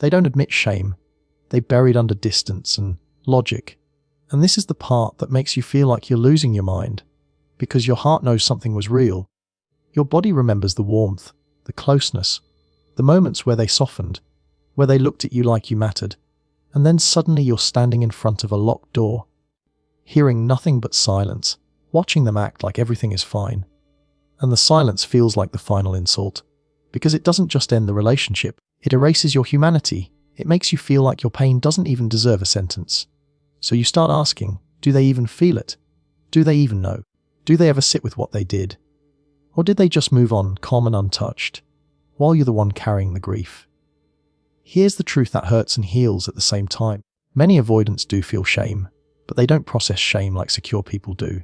They don't admit shame. They bury it under distance and logic. And this is the part that makes you feel like you're losing your mind, because your heart knows something was real. Your body remembers the warmth, the closeness, the moments where they softened, where they looked at you like you mattered, and then suddenly you're standing in front of a locked door, hearing nothing but silence, watching them act like everything is fine. And the silence feels like the final insult, because it doesn't just end the relationship, it erases your humanity. It makes you feel like your pain doesn't even deserve a sentence. So you start asking, do they even feel it? Do they even know? Do they ever sit with what they did? Or did they just move on, calm and untouched, while you're the one carrying the grief? Here's the truth that hurts and heals at the same time. Many avoidants do feel shame, but they don't process shame like secure people do.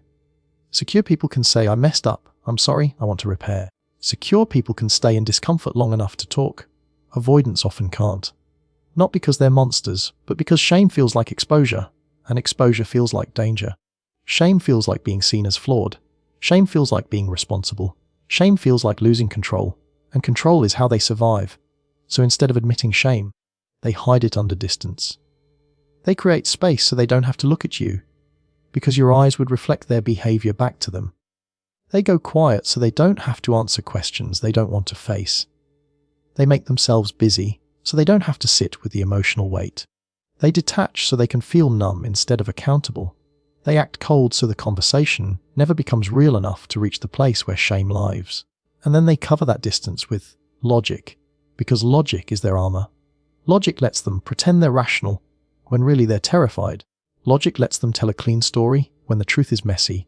Secure people can say, I messed up, I'm sorry, I want to repair. Secure people can stay in discomfort long enough to talk. Avoidants often can't. Not because they're monsters, but because shame feels like exposure, and exposure feels like danger. Shame feels like being seen as flawed. Shame feels like being responsible. Shame feels like losing control, and control is how they survive. So instead of admitting shame, they hide it under distance. They create space so they don't have to look at you, because your eyes would reflect their behavior back to them. They go quiet so they don't have to answer questions they don't want to face. They make themselves busy so they don't have to sit with the emotional weight. They detach so they can feel numb instead of accountable. They act cold so the conversation never becomes real enough to reach the place where shame lives. And then they cover that distance with logic, because logic is their armor. Logic lets them pretend they're rational when really they're terrified. Logic lets them tell a clean story when the truth is messy.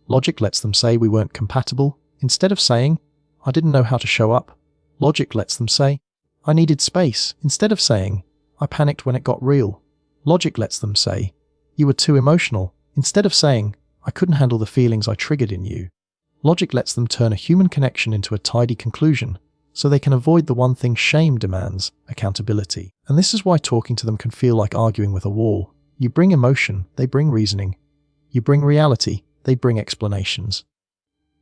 Logic lets them say we weren't compatible instead of saying, I didn't know how to show up. Logic lets them say, I needed space instead of saying, I panicked when it got real. Logic lets them say, you were too emotional instead of saying, I couldn't handle the feelings I triggered in you. Logic lets them turn a human connection into a tidy conclusion so they can avoid the one thing shame demands, accountability. And this is why talking to them can feel like arguing with a wall. You bring emotion, they bring reasoning. You bring reality, they bring explanations.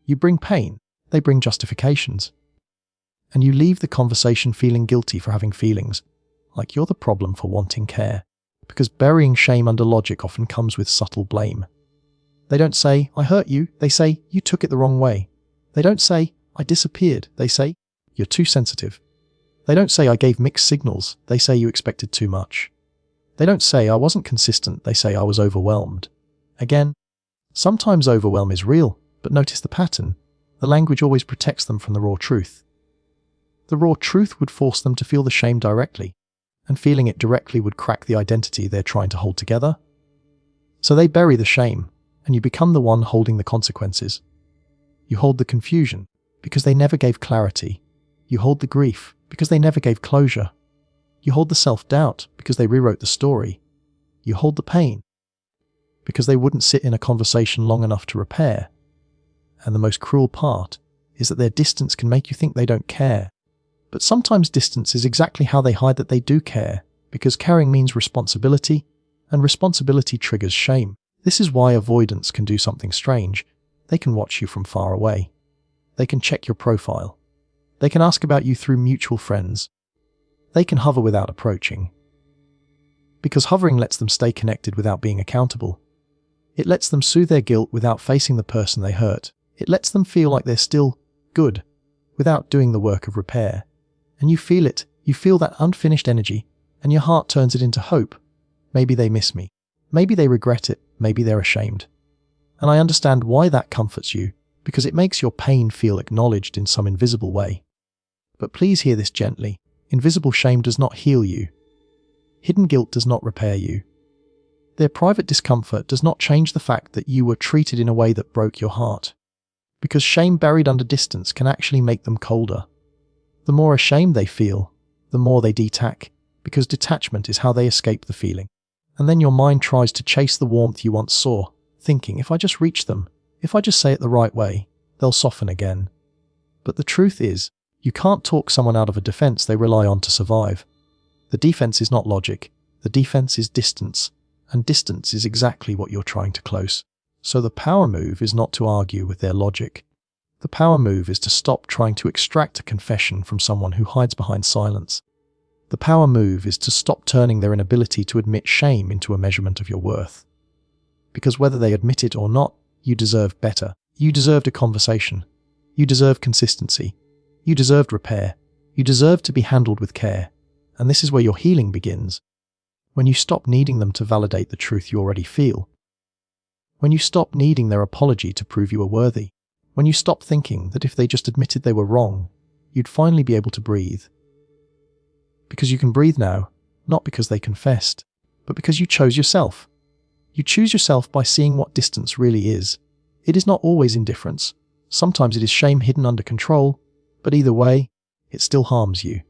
You bring pain, they bring justifications. And you leave the conversation feeling guilty for having feelings, like you're the problem for wanting care. Because burying shame under logic often comes with subtle blame. They don't say, I hurt you, they say, you took it the wrong way. They don't say, I disappeared, they say, you're too sensitive. They don't say, I gave mixed signals, they say you expected too much. They don't say, I wasn't consistent, they say I was overwhelmed. Again, sometimes overwhelm is real, but notice the pattern. The language always protects them from the raw truth. The raw truth would force them to feel the shame directly, and feeling it directly would crack the identity they're trying to hold together. So they bury the shame, and you become the one holding the consequences. You hold the confusion, because they never gave clarity. You hold the grief, because they never gave closure. You hold the self-doubt, because they rewrote the story. You hold the pain, because they wouldn't sit in a conversation long enough to repair. And the most cruel part is that their distance can make you think they don't care. But sometimes distance is exactly how they hide that they do care, because caring means responsibility, and responsibility triggers shame. This is why avoidants can do something strange. They can watch you from far away. They can check your profile. They can ask about you through mutual friends. They can hover without approaching. Because hovering lets them stay connected without being accountable. It lets them soothe their guilt without facing the person they hurt. It lets them feel like they're still good, without doing the work of repair. And you feel it. You feel that unfinished energy, and your heart turns it into hope. Maybe they miss me. Maybe they regret it. Maybe they're ashamed. And I understand why that comforts you, because it makes your pain feel acknowledged in some invisible way. But please hear this gently. Invisible shame does not heal you. Hidden guilt does not repair you. Their private discomfort does not change the fact that you were treated in a way that broke your heart. Because shame buried under distance can actually make them colder. The more ashamed they feel, the more they detach, because detachment is how they escape the feeling. And then your mind tries to chase the warmth you once saw, thinking, if I just reach them, if I just say it the right way, they'll soften again. But the truth is, you can't talk someone out of a defense they rely on to survive. The defense is not logic, the defense is distance, and distance is exactly what you're trying to close. So the power move is not to argue with their logic. The power move is to stop trying to extract a confession from someone who hides behind silence. The power move is to stop turning their inability to admit shame into a measurement of your worth. Because whether they admit it or not, you deserve better. You deserved a conversation. You deserve consistency. You deserved repair. You deserve to be handled with care. And this is where your healing begins. When you stop needing them to validate the truth you already feel. When you stop needing their apology to prove you are worthy. When you stop thinking that if they just admitted they were wrong, you'd finally be able to breathe. Because you can breathe now, not because they confessed, but because you chose yourself. You choose yourself by seeing what distance really is. It is not always indifference. Sometimes it is shame hidden under control, but either way, it still harms you.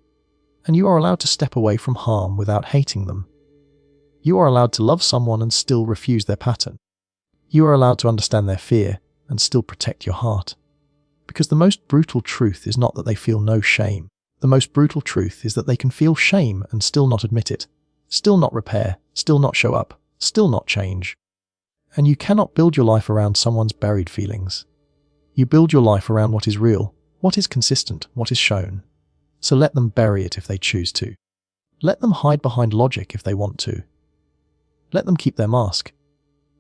And you are allowed to step away from harm without hating them. You are allowed to love someone and still refuse their pattern. You are allowed to understand their fear and still protect your heart. Because the most brutal truth is not that they feel no shame. The most brutal truth is that they can feel shame and still not admit it, still not repair, still not show up, still not change. And you cannot build your life around someone's buried feelings. You build your life around what is real, what is consistent, what is shown. So let them bury it if they choose to. Let them hide behind logic if they want to. Let them keep their mask.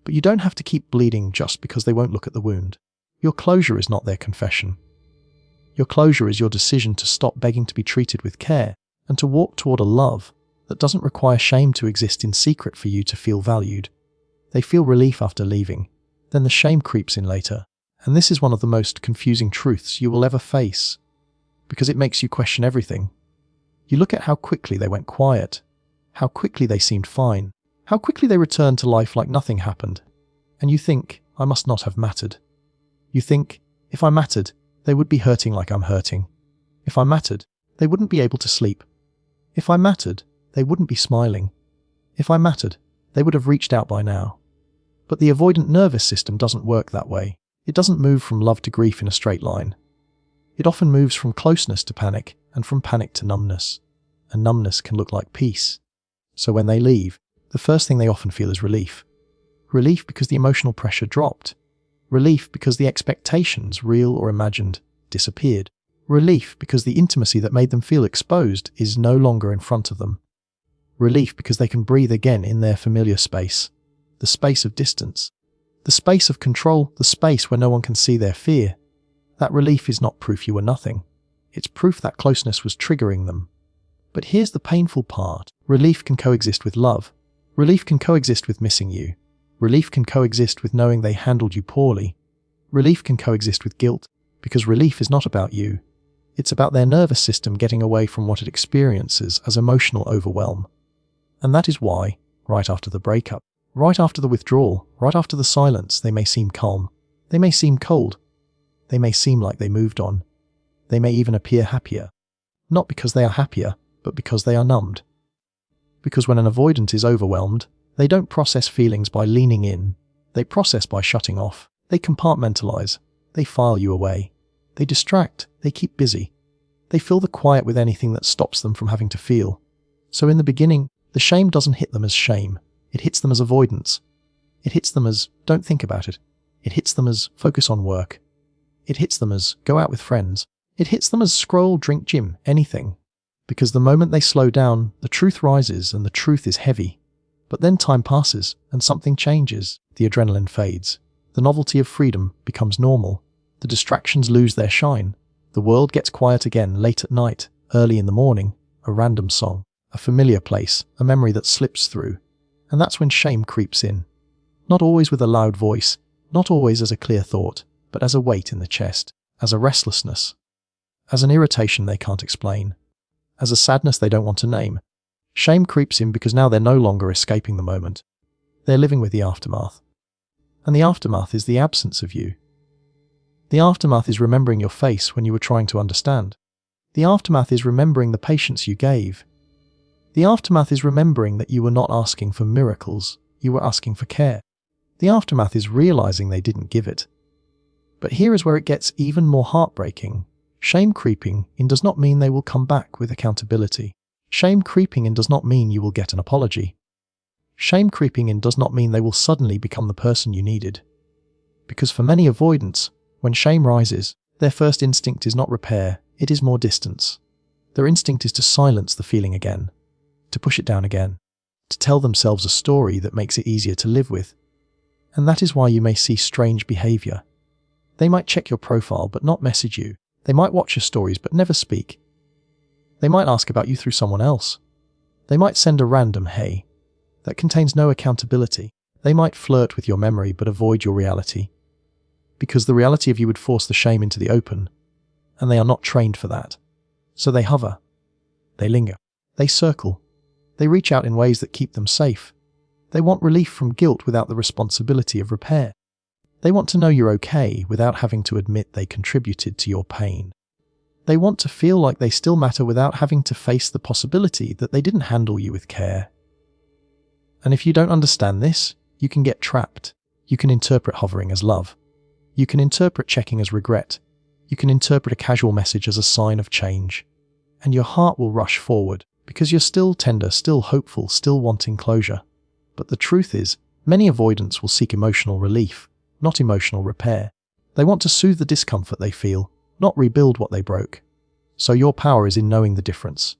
But you don't have to keep bleeding just because they won't look at the wound. Your closure is not their confession. Your closure is your decision to stop begging to be treated with care and to walk toward a love that doesn't require shame to exist in secret for you to feel valued. They feel relief after leaving, then the shame creeps in later. And this is one of the most confusing truths you will ever face, because it makes you question everything. You look at how quickly they went quiet, how quickly they seemed fine, how quickly they returned to life like nothing happened, and you think, I must not have mattered. You think, if I mattered, they would be hurting like I'm hurting. If I mattered, they wouldn't be able to sleep. If I mattered, they wouldn't be smiling. If I mattered, they would have reached out by now. But the avoidant nervous system doesn't work that way. It doesn't move from love to grief in a straight line. It often moves from closeness to panic, and from panic to numbness. And numbness can look like peace. So when they leave, the first thing they often feel is relief. Relief because the emotional pressure dropped. Relief because the expectations, real or imagined, disappeared. Relief because the intimacy that made them feel exposed is no longer in front of them. Relief because they can breathe again in their familiar space. The space of distance. The space of control, the space where no one can see their fear. That relief is not proof you were nothing. It's proof that closeness was triggering them. But here's the painful part. Relief can coexist with love. Relief can coexist with missing you. Relief can coexist with knowing they handled you poorly. Relief can coexist with guilt, because relief is not about you. It's about their nervous system getting away from what it experiences as emotional overwhelm. And that is why, right after the breakup, right after the withdrawal, right after the silence, they may seem calm. They may seem cold. They may seem like they moved on. They may even appear happier. Not because they are happier, but because they are numbed. Because when an avoidant is overwhelmed, they don't process feelings by leaning in. They process by shutting off. They compartmentalize. They file you away. They distract. They keep busy. They fill the quiet with anything that stops them from having to feel. So in the beginning, the shame doesn't hit them as shame. It hits them as avoidance. It hits them as, don't think about it. It hits them as, focus on work. It hits them as, go out with friends. It hits them as, scroll, drink, gym, anything. Because the moment they slow down, the truth rises and the truth is heavy. But then time passes and something changes. The adrenaline fades. The novelty of freedom becomes normal. The distractions lose their shine. The world gets quiet again late at night, early in the morning, a random song, a familiar place, a memory that slips through. And that's when shame creeps in. Not always with a loud voice, not always as a clear thought, but as a weight in the chest, as a restlessness, as an irritation they can't explain, as a sadness they don't want to name. Shame creeps in because now they're no longer escaping the moment. They're living with the aftermath. And the aftermath is the absence of you. The aftermath is remembering your face when you were trying to understand. The aftermath is remembering the patience you gave. The aftermath is remembering that you were not asking for miracles, you were asking for care. The aftermath is realizing they didn't give it. But here is where it gets even more heartbreaking. Shame creeping in does not mean they will come back with accountability. Shame creeping in does not mean you will get an apology. Shame creeping in does not mean they will suddenly become the person you needed. Because for many avoidants, when shame rises, their first instinct is not repair, it is more distance. Their instinct is to silence the feeling again, to push it down again, to tell themselves a story that makes it easier to live with. And that is why you may see strange behavior. They might check your profile but not message you. They might watch your stories but never speak. They might ask about you through someone else. They might send a random "hey" that contains no accountability. They might flirt with your memory but avoid your reality. Because the reality of you would force the shame into the open, and they are not trained for that. So they hover. They linger. They circle. They reach out in ways that keep them safe. They want relief from guilt without the responsibility of repair. They want to know you're okay without having to admit they contributed to your pain. They want to feel like they still matter without having to face the possibility that they didn't handle you with care. And if you don't understand this, you can get trapped. You can interpret hovering as love. You can interpret checking as regret. You can interpret a casual message as a sign of change. And your heart will rush forward because you're still tender, still hopeful, still wanting closure. But the truth is, many avoidants will seek emotional relief, not emotional repair. They want to soothe the discomfort they feel, not rebuild what they broke. So your power is in knowing the difference.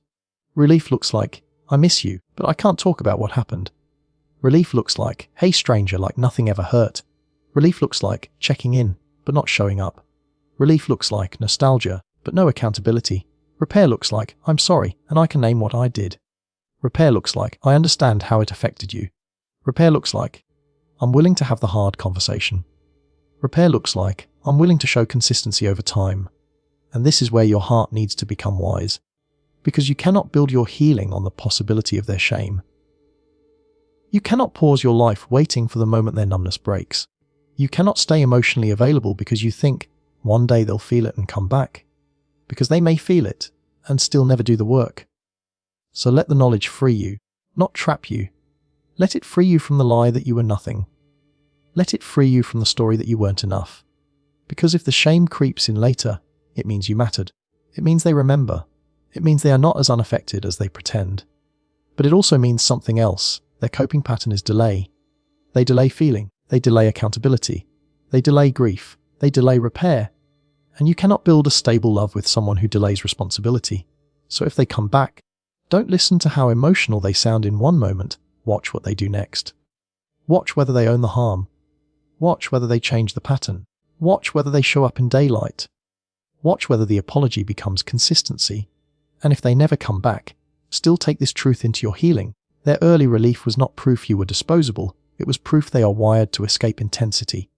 Relief looks like, "I miss you, but I can't talk about what happened." Relief looks like, "Hey stranger," like nothing ever hurt. Relief looks like checking in, but not showing up. Relief looks like nostalgia, but no accountability. Repair looks like, "I'm sorry, and I can name what I did." Repair looks like, "I understand how it affected you." Repair looks like, "I'm willing to have the hard conversation." Repair looks like, "I'm willing to show consistency over time." And this is where your heart needs to become wise. Because you cannot build your healing on the possibility of their shame. You cannot pause your life waiting for the moment their numbness breaks. You cannot stay emotionally available because you think one day they'll feel it and come back. Because they may feel it and still never do the work. So let the knowledge free you, not trap you. Let it free you from the lie that you were nothing. Let it free you from the story that you weren't enough. Because if the shame creeps in later, it means you mattered. It means they remember. It means they are not as unaffected as they pretend. But it also means something else. Their coping pattern is delay. They delay feeling. They delay accountability. They delay grief. They delay repair. And you cannot build a stable love with someone who delays responsibility. So if they come back, don't listen to how emotional they sound in one moment. Watch what they do next. Watch whether they own the harm. Watch whether they change the pattern. Watch whether they show up in daylight. Watch whether the apology becomes consistency. And if they never come back, still take this truth into your healing. Their early relief was not proof you were disposable. It was proof they are wired to escape intensity.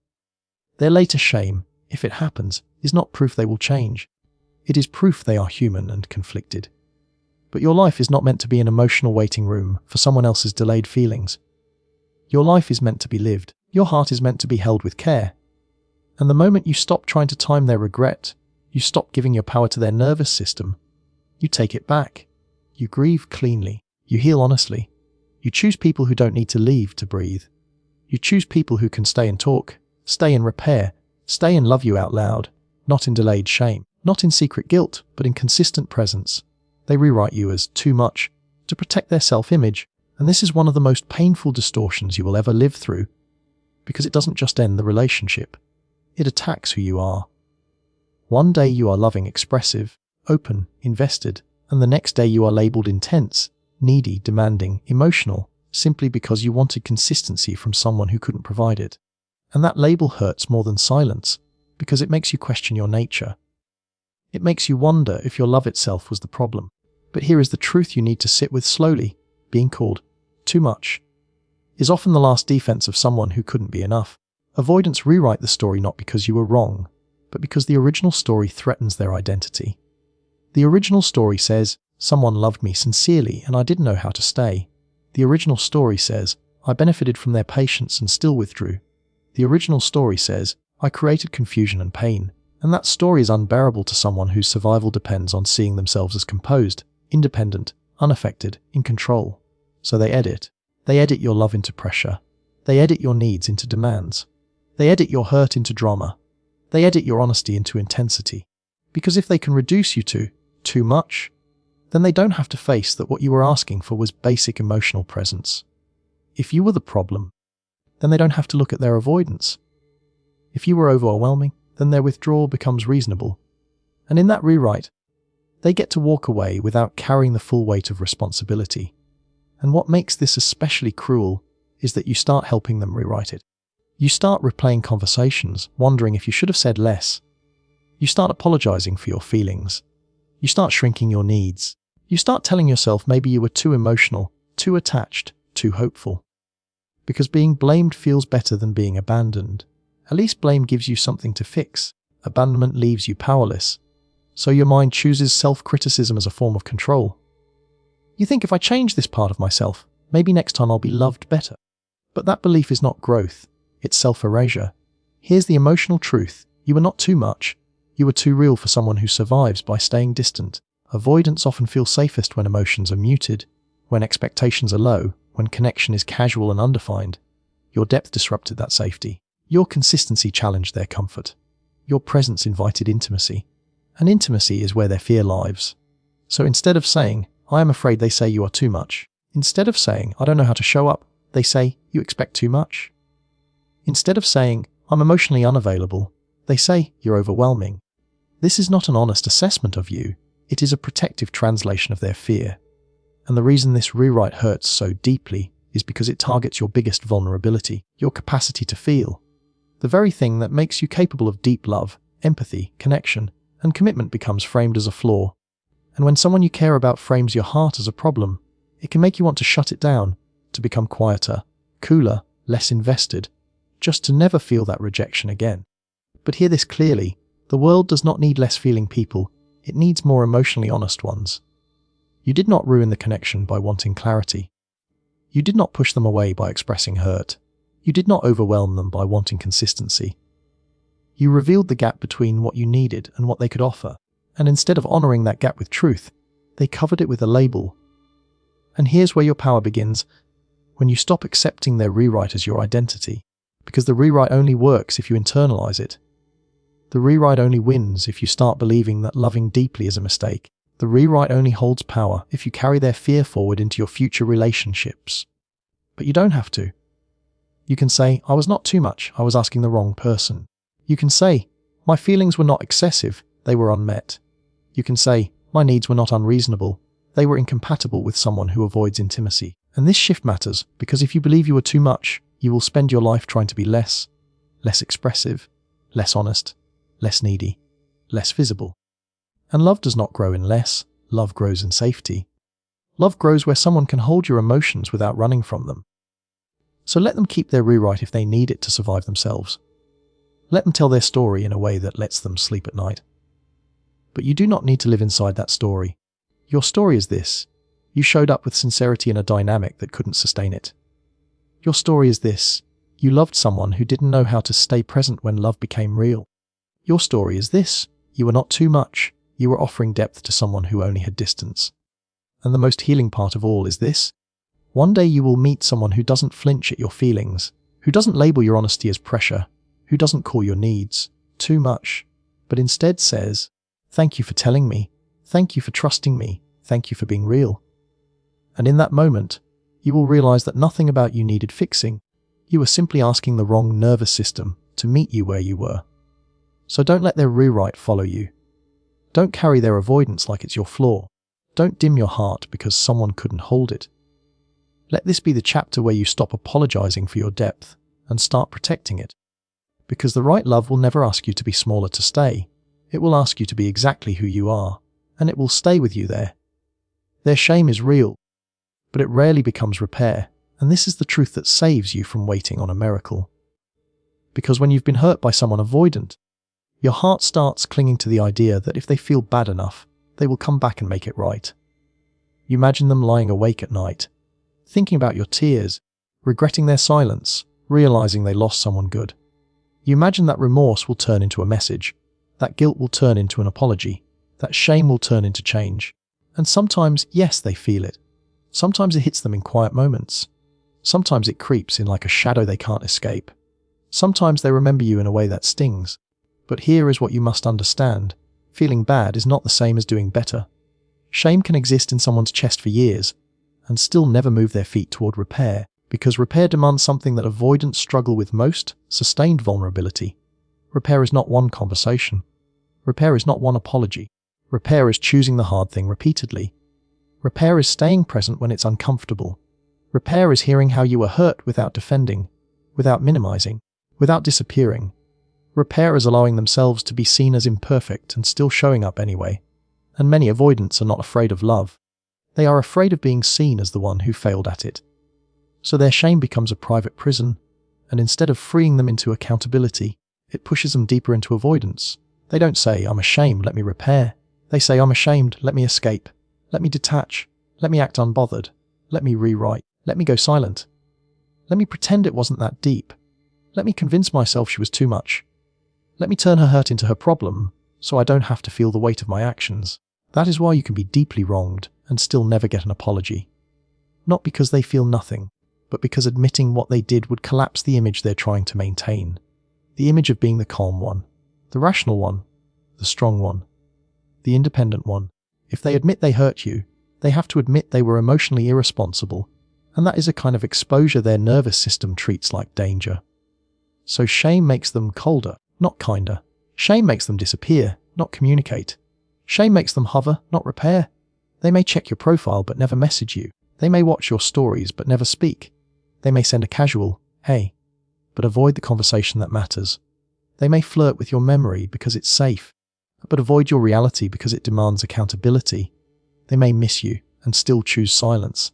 Their later shame, if it happens, is not proof they will change. It is proof they are human and conflicted. But your life is not meant to be an emotional waiting room for someone else's delayed feelings. Your life is meant to be lived. Your heart is meant to be held with care. And the moment you stop trying to time their regret, you stop giving your power to their nervous system, you take it back. You grieve cleanly. You heal honestly. You choose people who don't need to leave to breathe. You choose people who can stay and talk, stay and repair, stay and love you out loud, not in delayed shame, not in secret guilt, but in consistent presence. They rewrite you as too much to protect their self-image, and this is one of the most painful distortions you will ever live through, because it doesn't just end the relationship, it attacks who you are. One day you are loving, expressive, open, invested, and the next day you are labelled intense, needy, demanding, emotional, simply because you wanted consistency from someone who couldn't provide it. And that label hurts more than silence, because it makes you question your nature. It makes you wonder if your love itself was the problem. But here is the truth you need to sit with slowly. Being called too much is often the last defense of someone who couldn't be enough. Avoidants rewrite the story not because you were wrong, but because the original story threatens their identity. The original story says, someone loved me sincerely and I didn't know how to stay. The original story says, I benefited from their patience and still withdrew. The original story says, I created confusion and pain. And that story is unbearable to someone whose survival depends on seeing themselves as composed, independent, unaffected, in control. So they edit. They edit your love into pressure. They edit your needs into demands. They edit your hurt into drama. They edit your honesty into intensity. Because if they can reduce you to too much, then they don't have to face that what you were asking for was basic emotional presence. If you were the problem, then they don't have to look at their avoidance. If you were overwhelming, then their withdrawal becomes reasonable. And in that rewrite, They get to walk away without carrying the full weight of responsibility. And what makes this especially cruel is that you start helping them rewrite it. You start replaying conversations, wondering if you should have said less. You start apologizing for your feelings. You start shrinking your needs. You start telling yourself maybe you were too emotional, too attached, too hopeful. Because being blamed feels better than being abandoned. At least blame gives you something to fix. Abandonment leaves you powerless. So your mind chooses self-criticism as a form of control. You think, if I change this part of myself, maybe next time I'll be loved better. But that belief is not growth. It's self-erasure. Here's the emotional truth. You are not too much. You are too real for someone who survives by staying distant. Avoidants often feel safest when emotions are muted, when expectations are low, when connection is casual and undefined. Your depth disrupted that safety. Your consistency challenged their comfort. Your presence invited intimacy. And intimacy is where their fear lives. So instead of saying, I am afraid, they say you are too much. Instead of saying, I don't know how to show up, they say, you expect too much. Instead of saying, I'm emotionally unavailable, they say, you're overwhelming. This is not an honest assessment of you. It is a protective translation of their fear. And the reason this rewrite hurts so deeply is because it targets your biggest vulnerability, your capacity to feel. The very thing that makes you capable of deep love, empathy, connection, and commitment becomes framed as a flaw. And when someone you care about frames your heart as a problem, it can make you want to shut it down, to become quieter, cooler, less invested, just to never feel that rejection again. But hear this clearly, the world does not need less feeling people, it needs more emotionally honest ones. You did not ruin the connection by wanting clarity. You did not push them away by expressing hurt. You did not overwhelm them by wanting consistency. You revealed the gap between what you needed and what they could offer, and instead of honoring that gap with truth, they covered it with a label. And here's where your power begins, when you stop accepting their rewrite as your identity, because the rewrite only works if you internalize it. The rewrite only wins if you start believing that loving deeply is a mistake. The rewrite only holds power if you carry their fear forward into your future relationships. But you don't have to. You can say, I was not too much, I was asking the wrong person. You can say, my feelings were not excessive, they were unmet. You can say, my needs were not unreasonable, they were incompatible with someone who avoids intimacy. And this shift matters, because if you believe you are too much, you will spend your life trying to be less expressive, less honest, less needy, less visible. And love does not grow in less, love grows in safety. Love grows where someone can hold your emotions without running from them. So let them keep their rewrite if they need it to survive themselves. Let them tell their story in a way that lets them sleep at night. But you do not need to live inside that story. Your story is this. You showed up with sincerity in a dynamic that couldn't sustain it. Your story is this. You loved someone who didn't know how to stay present when love became real. Your story is this. You were not too much. You were offering depth to someone who only had distance. And the most healing part of all is this. One day you will meet someone who doesn't flinch at your feelings, who doesn't label your honesty as pressure, who doesn't call your needs too much, but instead says, thank you for telling me, thank you for trusting me, thank you for being real. And in that moment, you will realize that nothing about you needed fixing. You were simply asking the wrong nervous system to meet you where you were. So don't let their rewrite follow you. Don't carry their avoidance like it's your flaw. Don't dim your heart because someone couldn't hold it. Let this be the chapter where you stop apologizing for your depth and start protecting it. Because the right love will never ask you to be smaller to stay. It will ask you to be exactly who you are, and it will stay with you there. Their shame is real, but it rarely becomes repair, and this is the truth that saves you from waiting on a miracle. Because when you've been hurt by someone avoidant, your heart starts clinging to the idea that if they feel bad enough, they will come back and make it right. You imagine them lying awake at night, thinking about your tears, regretting their silence, realizing they lost someone good. You imagine that remorse will turn into a message, that guilt will turn into an apology, that shame will turn into change. And sometimes, yes, they feel it. Sometimes it hits them in quiet moments. Sometimes it creeps in like a shadow they can't escape. Sometimes they remember you in a way that stings. But here is what you must understand. Feeling bad is not the same as doing better. Shame can exist in someone's chest for years and still never move their feet toward repair, because repair demands something that avoidants struggle with most: sustained vulnerability. Repair is not one conversation. Repair is not one apology. Repair is choosing the hard thing repeatedly. Repair is staying present when it's uncomfortable. Repair is hearing how you were hurt without defending, without minimizing, without disappearing. Repair is allowing themselves to be seen as imperfect and still showing up anyway. And many avoidants are not afraid of love. They are afraid of being seen as the one who failed at it. So their shame becomes a private prison, and instead of freeing them into accountability, it pushes them deeper into avoidance. They don't say, "I'm ashamed, let me repair." They say, "I'm ashamed, let me escape. Let me detach. Let me act unbothered. Let me rewrite. Let me go silent. Let me pretend it wasn't that deep. Let me convince myself she was too much. Let me turn her hurt into her problem, so I don't have to feel the weight of my actions." That is why you can be deeply wronged and still never get an apology. Not because they feel nothing, but because admitting what they did would collapse the image they're trying to maintain. The image of being the calm one, the rational one, the strong one, the independent one. If they admit they hurt you, they have to admit they were emotionally irresponsible, and that is a kind of exposure their nervous system treats like danger. So shame makes them colder, not kinder. Shame makes them disappear, not communicate. Shame makes them hover, not repair. They may check your profile but never message you. They may watch your stories but never speak. They may send a casual, "Hey," but avoid the conversation that matters. They may flirt with your memory because it's safe, but avoid your reality because it demands accountability. They may miss you and still choose silence.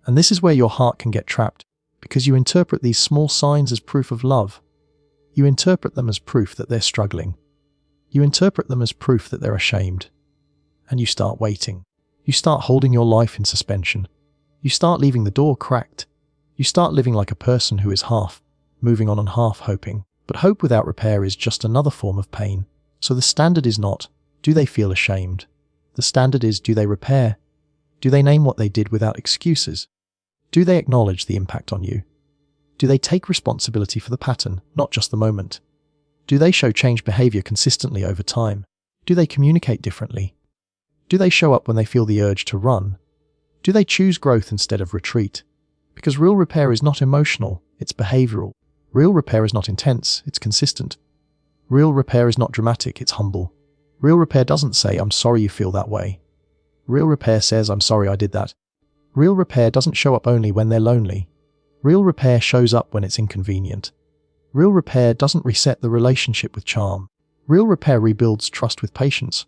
And this is where your heart can get trapped, because you interpret these small signs as proof of love. You interpret them as proof that they're struggling. You interpret them as proof that they're ashamed. And you start waiting. You start holding your life in suspension. You start leaving the door cracked. You start living like a person who is half moving on and half hoping. But hope without repair is just another form of pain. So the standard is not, do they feel ashamed? The standard is, do they repair? Do they name what they did without excuses? Do they acknowledge the impact on you? Do they take responsibility for the pattern, not just the moment? Do they show change behavior consistently over time? Do they communicate differently? Do they show up when they feel the urge to run? Do they choose growth instead of retreat? Because real repair is not emotional, it's behavioral. Real repair is not intense, it's consistent. Real repair is not dramatic, it's humble. Real repair doesn't say, "I'm sorry you feel that way." Real repair says, "I'm sorry I did that." Real repair doesn't show up only when they're lonely. Real repair shows up when it's inconvenient. Real repair doesn't reset the relationship with charm. Real repair rebuilds trust with patience.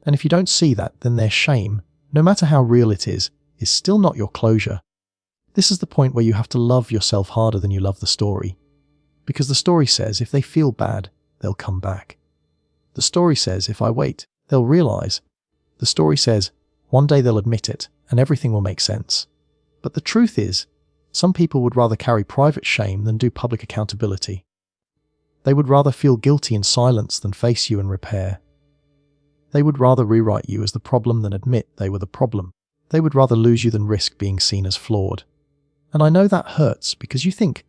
And if you don't see that, then their shame, no matter how real it is still not your closure. This is the point where you have to love yourself harder than you love the story. Because the story says if they feel bad, they'll come back. The story says if I wait, they'll realize. The story says one day they'll admit it and everything will make sense. But the truth is, some people would rather carry private shame than do public accountability. They would rather feel guilty in silence than face you and repair. They would rather rewrite you as the problem than admit they were the problem. They would rather lose you than risk being seen as flawed. And I know that hurts because you think,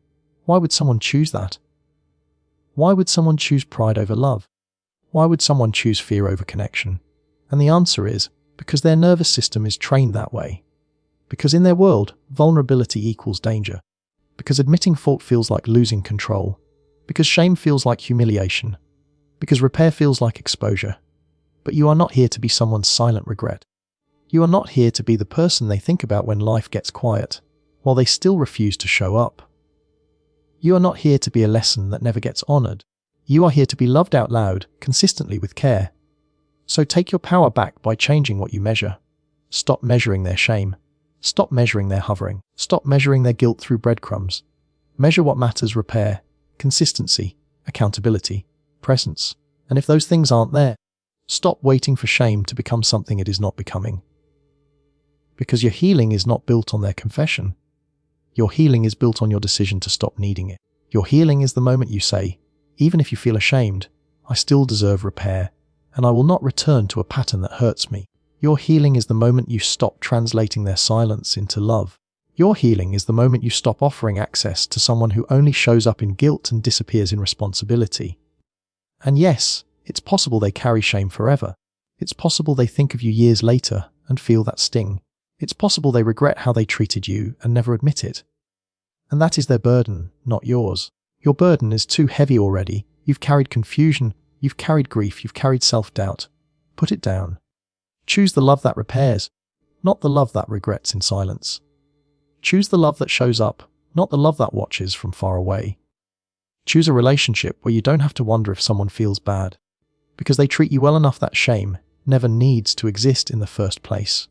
why would someone choose that? Why would someone choose pride over love? Why would someone choose fear over connection? And the answer is, because their nervous system is trained that way. Because in their world, vulnerability equals danger. Because admitting fault feels like losing control. Because shame feels like humiliation. Because repair feels like exposure. But you are not here to be someone's silent regret. You are not here to be the person they think about when life gets quiet, while they still refuse to show up. You are not here to be a lesson that never gets honored. You are here to be loved out loud, consistently with care. So take your power back by changing what you measure. Stop measuring their shame. Stop measuring their hovering. Stop measuring their guilt through breadcrumbs. Measure what matters: repair, consistency, accountability, presence. And if those things aren't there, stop waiting for shame to become something it is not becoming. Because your healing is not built on their confession. Your healing is built on your decision to stop needing it. Your healing is the moment you say, even if you feel ashamed, I still deserve repair, and I will not return to a pattern that hurts me. Your healing is the moment you stop translating their silence into love. Your healing is the moment you stop offering access to someone who only shows up in guilt and disappears in responsibility. And yes, it's possible they carry shame forever. It's possible they think of you years later and feel that sting. It's possible they regret how they treated you and never admit it. And that is their burden, not yours. Your burden is too heavy already. You've carried confusion, you've carried grief, you've carried self-doubt. Put it down. Choose the love that repairs, not the love that regrets in silence. Choose the love that shows up, not the love that watches from far away. Choose a relationship where you don't have to wonder if someone feels bad, because they treat you well enough that shame never needs to exist in the first place.